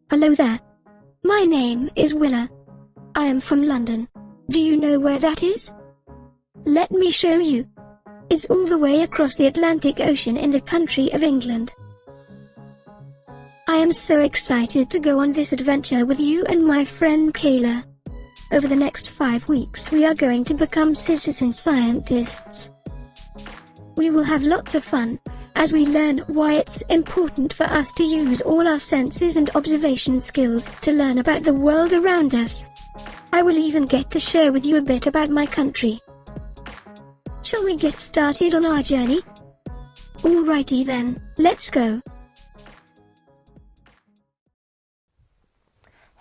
Hello there. My name is Willa. I am from London. Do you know where that is? Let me show you. It's all the way across the Atlantic Ocean in the country of England. I am so excited to go on this adventure with you and my friend Kayla. Over the next 5 weeks we are going to become citizen scientists. We will have lots of fun, as we learn why it's important for us to use all our senses and observation skills to learn about the world around us. I will even get to share with you a bit about my country. Shall we get started on our journey? Alrighty then, let's go.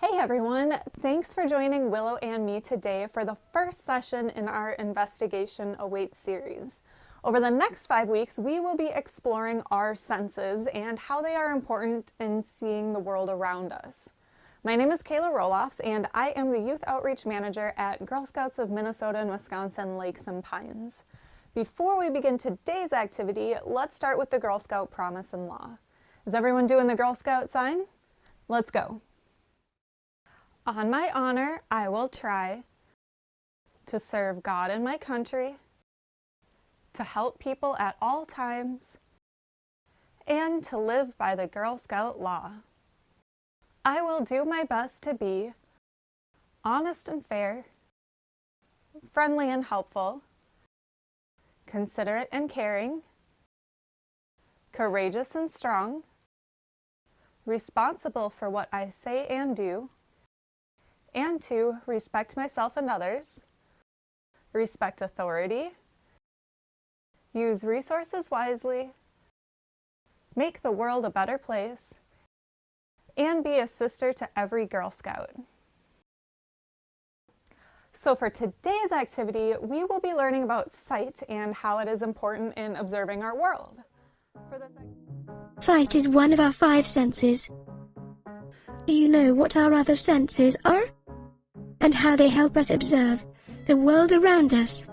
Hey everyone, thanks for joining Willow and me today for the first session in our Investigation Awaits series. Over the next 5 weeks, we will be exploring our senses and how they are important in seeing the world around us. My name is Kayla Roloffs, and I am the Youth Outreach Manager at Girl Scouts of Minnesota and Wisconsin Lakes and Pines. Before we begin today's activity, let's start with the Girl Scout Promise and Law. Is everyone doing the Girl Scout sign? Let's go. On my honor, I will try to serve God and my country, to help people at all times, and to live by the Girl Scout law. I will do my best to be honest and fair, friendly and helpful, considerate and caring, courageous and strong, responsible for what I say and do, and to respect myself and others, respect authority, use resources wisely, make the world a better place, and be a sister to every Girl Scout. So for today's activity, we will be learning about sight and how it is important in observing our world. Sight is one of our 5 senses. Do you know what our other senses are? And how they help us observe the world around us?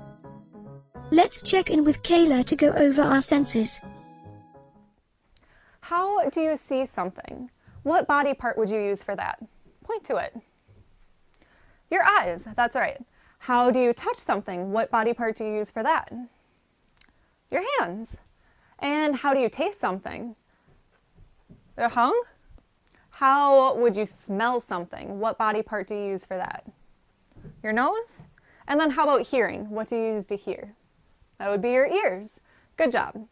Let's check in with Kayla to go over our senses. How do you see something? What body part would you use for that? Point to it. Your eyes, that's right. How do you touch something? What body part do you use for that? Your hands. And how do you taste something? Your tongue? How would you smell something? What body part do you use for that? Your nose? And then how about hearing? What do you use to hear? That would be your ears. Good job.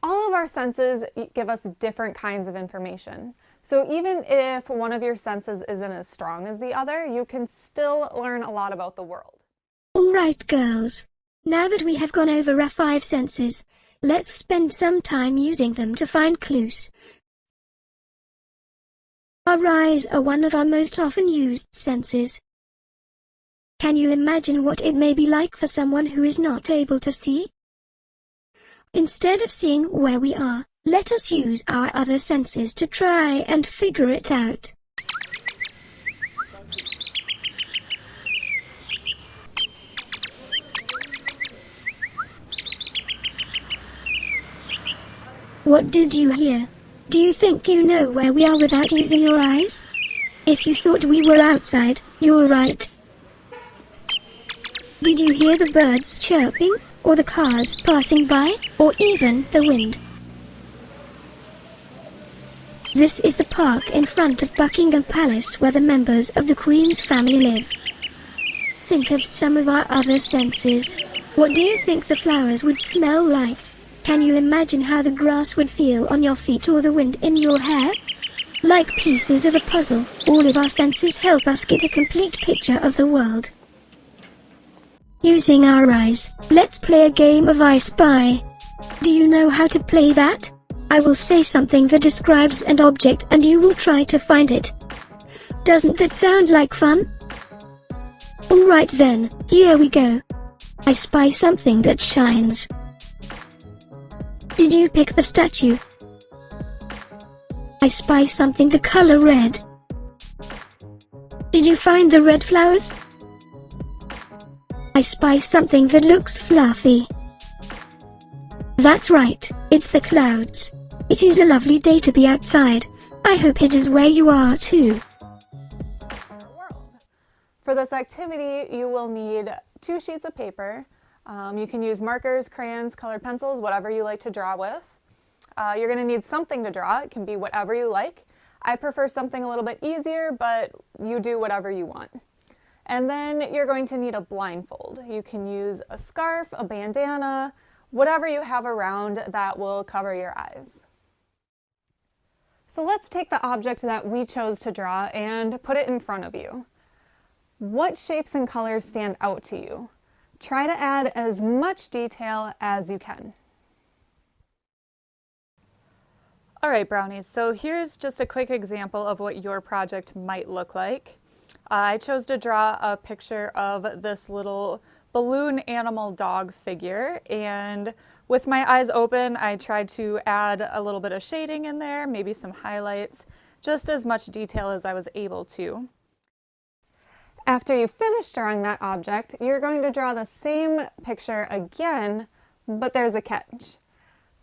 All of our senses give us different kinds of information. So even if one of your senses isn't as strong as the other, you can still learn a lot about the world. Alright girls, now that we have gone over our 5 senses, let's spend some time using them to find clues. Our eyes are one of our most often used senses. Can you imagine what it may be like for someone who is not able to see? Instead of seeing where we are, let us use our other senses to try and figure it out. What did you hear? Do you think you know where we are without using your eyes? If you thought we were outside, you're right. Did you hear the birds chirping, or the cars passing by, or even the wind? This is the park in front of Buckingham Palace where the members of the Queen's family live. Think of some of our other senses. What do you think the flowers would smell like? Can you imagine how the grass would feel on your feet or the wind in your hair? Like pieces of a puzzle, all of our senses help us get a complete picture of the world. Using our eyes, let's play a game of I Spy. Do you know how to play that? I will say something that describes an object and you will try to find it. Doesn't that sound like fun? Alright then, here we go. I spy something that shines. Did you pick the statue? I spy something the color red. Did you find the red flowers? I spy something that looks fluffy. That's right, it's the clouds. It is a lovely day to be outside. I I hope it is where you are too. For this activity, you will need 2 sheets of paper. You can use markers, crayons, colored pencils, whatever you like to draw with. You're going to need something to draw. It can be whatever you like. I prefer something a little bit easier, but you do whatever you want. And then you're going to need a blindfold. You can use a scarf, a bandana, whatever you have around that will cover your eyes. So let's take the object that we chose to draw and put it in front of you. What shapes and colors stand out to you? Try to add as much detail as you can. All right, Brownies, so here's just a quick example of what your project might look like. I chose to draw a picture of this little balloon animal dog figure, and with my eyes open, I tried to add a little bit of shading in there, maybe some highlights, just as much detail as I was able to. After you finish drawing that object, you're going to draw the same picture again, but there's a catch.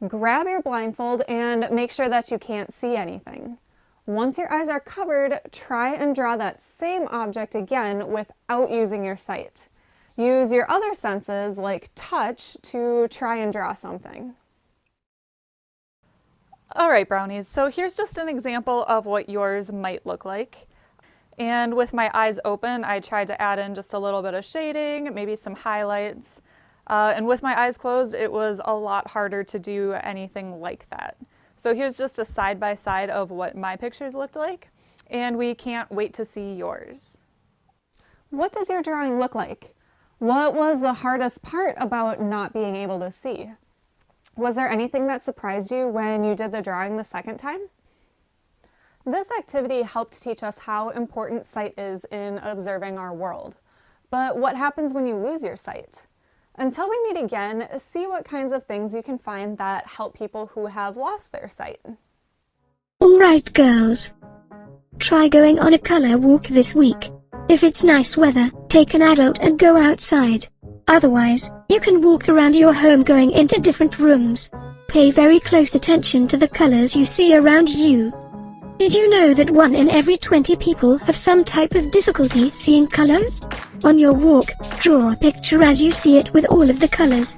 Grab your blindfold and make sure that you can't see anything. Once your eyes are covered, try and draw that same object again without using your sight. Use your other senses, like touch, to try and draw something. All right, Brownies, so here's just an example of what yours might look like. And with my eyes open, I tried to add in just a little bit of shading, maybe some highlights. And with my eyes closed, it was a lot harder to do anything like that. So here's just a side-by-side of what my pictures looked like, and we can't wait to see yours. What does your drawing look like? What was the hardest part about not being able to see? Was there anything that surprised you when you did the drawing the second time? This activity helped teach us how important sight is in observing our world. But what happens when you lose your sight? Until we meet again, see what kinds of things you can find that help people who have lost their sight. All right, girls. Try going on a color walk this week. If it's nice weather, take an adult and go outside. Otherwise, you can walk around your home going into different rooms. Pay very close attention to the colors you see around you. Did you know that 1 in every 20 people have some type of difficulty seeing colors? On your walk, draw a picture as you see it with all of the colors.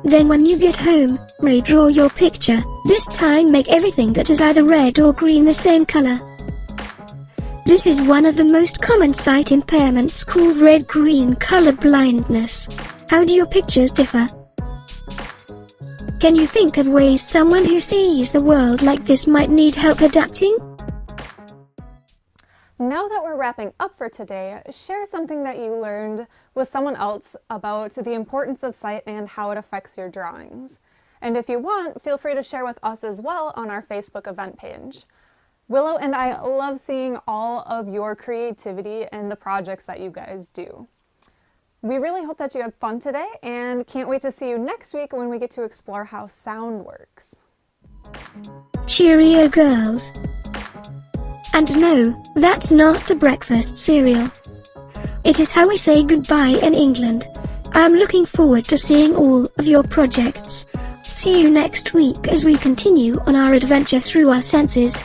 Then when you get home, redraw your picture. This time make everything that is either red or green the same color. This is one of the most common sight impairments called red-green color blindness. How do your pictures differ? Can you think of ways someone who sees the world like this might need help adapting? Now that we're wrapping up for today, share something that you learned with someone else about the importance of sight and how it affects your drawings. And if you want, feel free to share with us as well on our Facebook event page. Willow and I love seeing all of your creativity and the projects that you guys do. We really hope that you had fun today and can't wait to see you next week when we get to explore how sound works. Cheerio, girls. And no, that's not a breakfast cereal. It is how we say goodbye in England. I'm looking forward to seeing all of your projects. See you next week as we continue on our adventure through our senses.